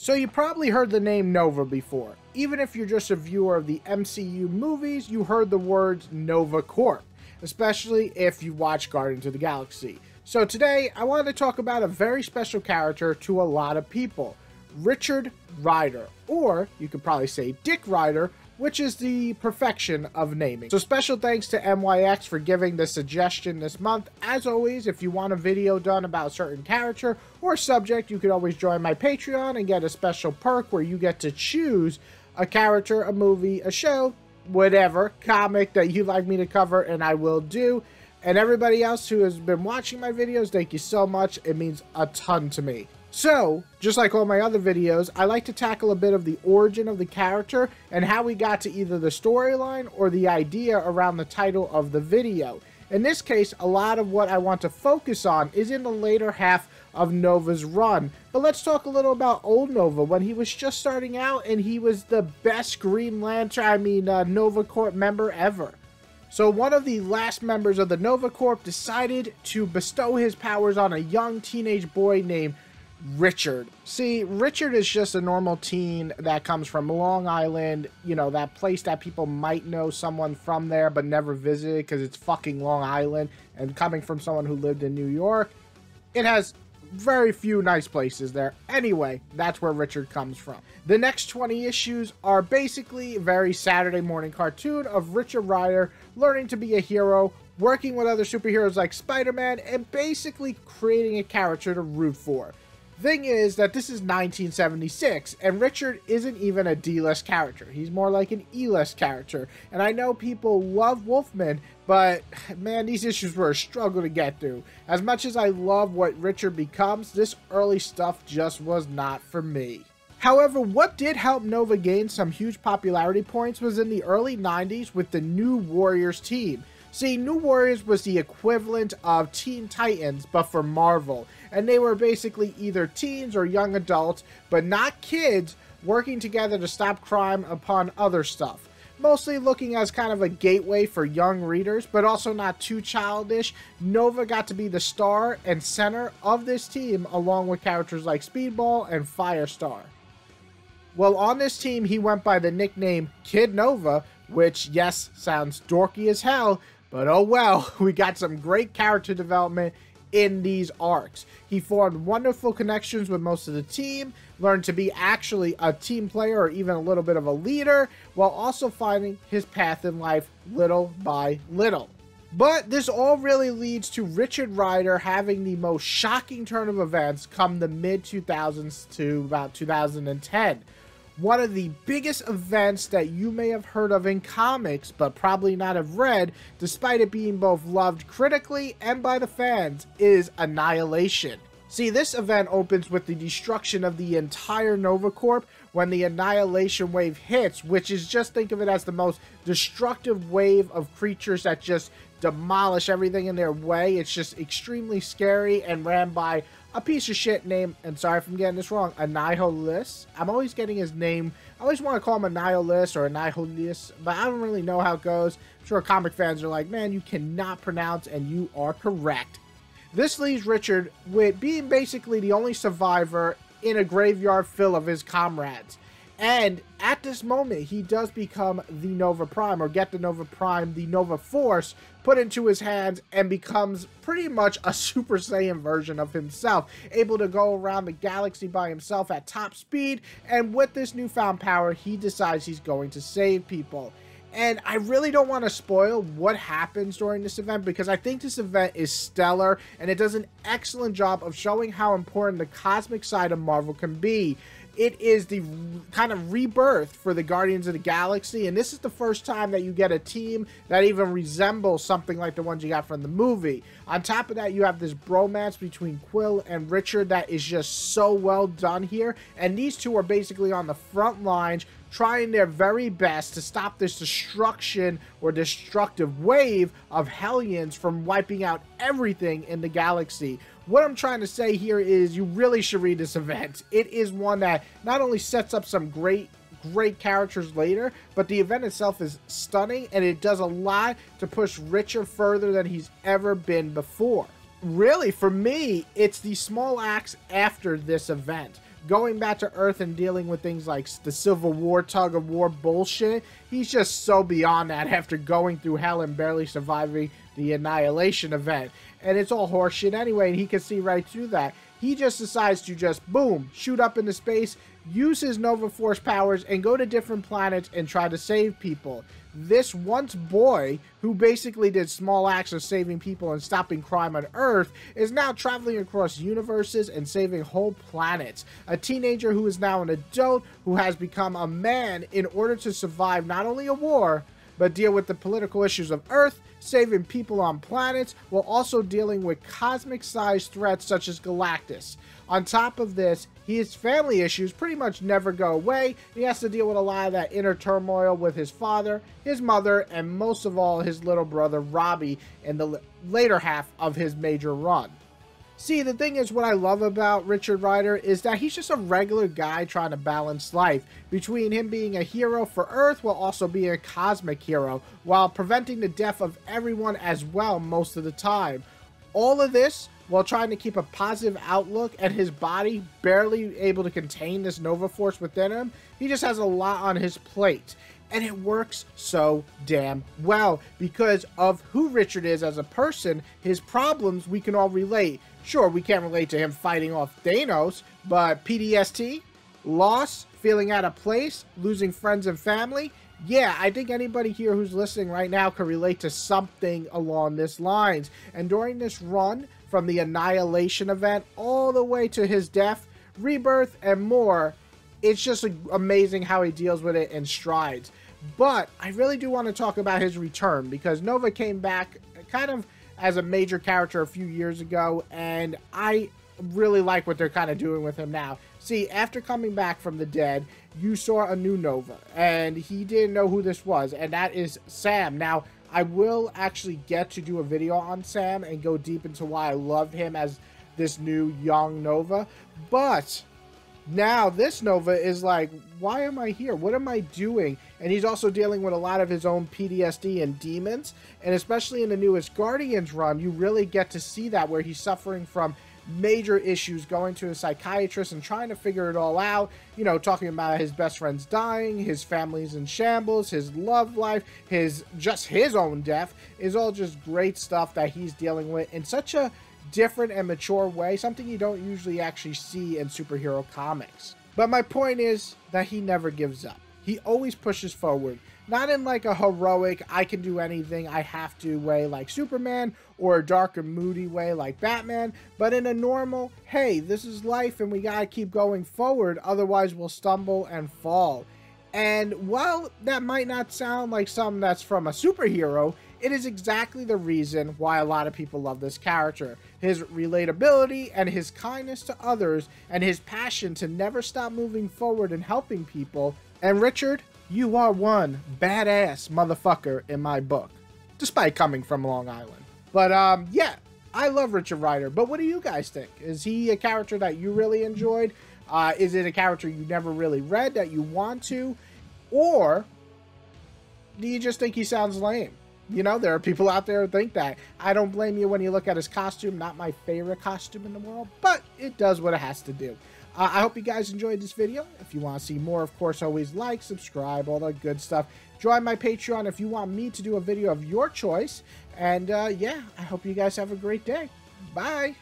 So you probably heard the name Nova before. Even if you're just a viewer of the MCU movies, you heard the words Nova Corp, especially if you watch Guardians of the Galaxy. So today, I wanted to talk about a very special character to a lot of people, Richard Rider, or you could probably say Dick Rider, which is the perfection of naming. So special thanks to MYX for giving the suggestion this month. As always, if you want a video done about a certain character or subject, you can always join my Patreon and get a special perk where you get to choose a character, a movie, a show, whatever, comic that you'd like me to cover, and I will do. And everybody else who has been watching my videos, thank you so much. It means a ton to me. So, just like all my other videos, I like to tackle a bit of the origin of the character and how we got to either the storyline or the idea around the title of the video. In this case, a lot of what I want to focus on is in the later half of Nova's run. But let's talk a little about old Nova when he was just starting out and he was the best Green Lantern, Nova Corp member ever. So one of the last members of the Nova Corp decided to bestow his powers on a young teenage boy named Richard. See, Richard is just a normal teen that comes from Long Island, you know, that place that people might know someone from there but never visited because it's fucking Long Island, and coming from someone who lived in New York, it has very few nice places there. Anyway, that's where Richard comes from. The next 20 issues are basically a very Saturday morning cartoon of Richard Rider learning to be a hero, working with other superheroes like Spider-Man, and basically creating a character to root for. Thing is that this is 1976, and Richard isn't even a D-list character. He's more like an E-list character. And I know people love Wolfman, but man, these issues were a struggle to get through. As much as I love what Richard becomes, this early stuff just was not for me. However, what did help Nova gain some huge popularity points was in the early 90s with the New Warriors team. See, New Warriors was the equivalent of Teen Titans, but for Marvel. And they were basically either teens or young adults, but not kids, working together to stop crime upon other stuff. Mostly looking as kind of a gateway for young readers, but also not too childish. Nova got to be the star and center of this team, along with characters like Speedball and Firestar. Well, on this team, he went by the nickname Kid Nova, which, yes, sounds dorky as hell, but oh well, we got some great character development in these arcs. He formed wonderful connections with most of the team, learned to be actually a team player or even a little bit of a leader, while also finding his path in life little by little. But this all really leads to Richard Rider having the most shocking turn of events come the mid-2000s to about 2010. One of the biggest events that you may have heard of in comics, but probably not have read, despite it being both loved critically and by the fans, is Annihilation. See, this event opens with the destruction of the entire Nova Corp when the Annihilation wave hits, which is, just think of it as the most destructive wave of creatures that just demolish everything in their way. It's just extremely scary and ran by a piece of shit named, and sorry if I'm getting this wrong, Annihilus. I'm always getting his name. I always want to call him Annihilus or Annihilus, but I don't really know how it goes. I'm sure comic fans are like, man, you cannot pronounce, and you are correct. This leaves Richard with being basically the only survivor in a graveyard full of his comrades. And at this moment, he does become the Nova Prime, or get the Nova Prime, the Nova Force, put into his hands, and becomes pretty much a Super Saiyan version of himself, able to go around the galaxy by himself at top speed, and with this newfound power, he decides he's going to save people. And I really don't want to spoil what happens during this event, because I think this event is stellar, and it does an excellent job of showing how important the cosmic side of Marvel can be. It is the kind of rebirth for the Guardians of the Galaxy, and this is the first time that you get a team that even resembles something like the ones you got from the movie. On top of that, you have this bromance between Quill and Richard that is just so well done here, and these two are basically on the front lines trying their very best to stop this destruction or destructive wave of Hellions from wiping out everything in the galaxy. What I'm trying to say here is you really should read this event. It is one that not only sets up some great characters later, but the event itself is stunning, and it does a lot to push Richard further than he's ever been before. Really, for me, it's the small acts after this event. going back to Earth and dealing with things like the Civil War tug of war bullshit. He's just so beyond that after going through hell and barely surviving the Annihilation event. And it's all horseshit anyway, and he can see right through that. He just decides to just, boom, shoot up into space, use his Nova Force powers, and go to different planets and try to save people. This once boy, who basically did small acts of saving people and stopping crime on Earth, is now traveling across universes and saving whole planets. A teenager who is now an adult, who has become a man in order to survive not only a war, but deal with the political issues of Earth, saving people on planets, while also dealing with cosmic-sized threats such as Galactus. On top of this, his family issues pretty much never go away. He has to deal with a lot of that inner turmoil with his father, his mother, and most of all, his little brother, Robbie, in the later half of his major run. See, the thing is, what I love about Richard Rider is that he's just a regular guy trying to balance life between him being a hero for Earth while also being a cosmic hero, while preventing the death of everyone as well most of the time. All of this while trying to keep a positive outlook, and his body barely able to contain this Nova Force within him. He just has a lot on his plate. And it works so damn well because of who Richard is as a person. His problems we can all relate. Sure, we can't relate to him fighting off Thanos, but PTSD, loss, feeling out of place, losing friends and family. Yeah, I think anybody here who's listening right now can relate to something along this lines. And during this run, from the Annihilation event all the way to his death, rebirth, and more, it's just amazing how he deals with it in strides. But I really do want to talk about his return, because Nova came back kind of as a major character a few years ago, and I really like what they're kind of doing with him now. See, after coming back from the dead, you saw a new Nova, and he didn't know who this was, and that is Sam. Now, I will actually get to do a video on Sam and go deep into why I love him as this new young Nova, but now this Nova is like, why am I here? What am I doing? And he's also dealing with a lot of his own PTSD and demons, and especially in the newest Guardians run, you really get to see that, where he's suffering from major issues, going to a psychiatrist and trying to figure it all out, you know, talking about his best friends dying, his family's in shambles, his love life, his own death, is all just great stuff that he's dealing with in such a different and mature way, something you don't usually actually see in superhero comics. But my point is that he never gives up. He always pushes forward. Not in like a heroic, I can do anything, I have to way like Superman, or a dark and moody way like Batman, but in a normal, hey, this is life and we gotta keep going forward, otherwise we'll stumble and fall. And while that might not sound like something that's from a superhero, it is exactly the reason why a lot of people love this character. His relatability and his kindness to others, and his passion to never stop moving forward and helping people. And Richard, you are one badass motherfucker in my book, despite coming from Long Island. But yeah, I love Richard Rider, but what do you guys think? Is he a character that you really enjoyed? Is it a character you never really read that you want to? Or do you just think he sounds lame? You know, there are people out there who think that. I don't blame you when you look at his costume. Not my favorite costume in the world, but it does what it has to do. I hope you guys enjoyed this video. If you want to see more, of course, always like, subscribe, all that good stuff. Join my Patreon if you want me to do a video of your choice. And yeah, I hope you guys have a great day. Bye.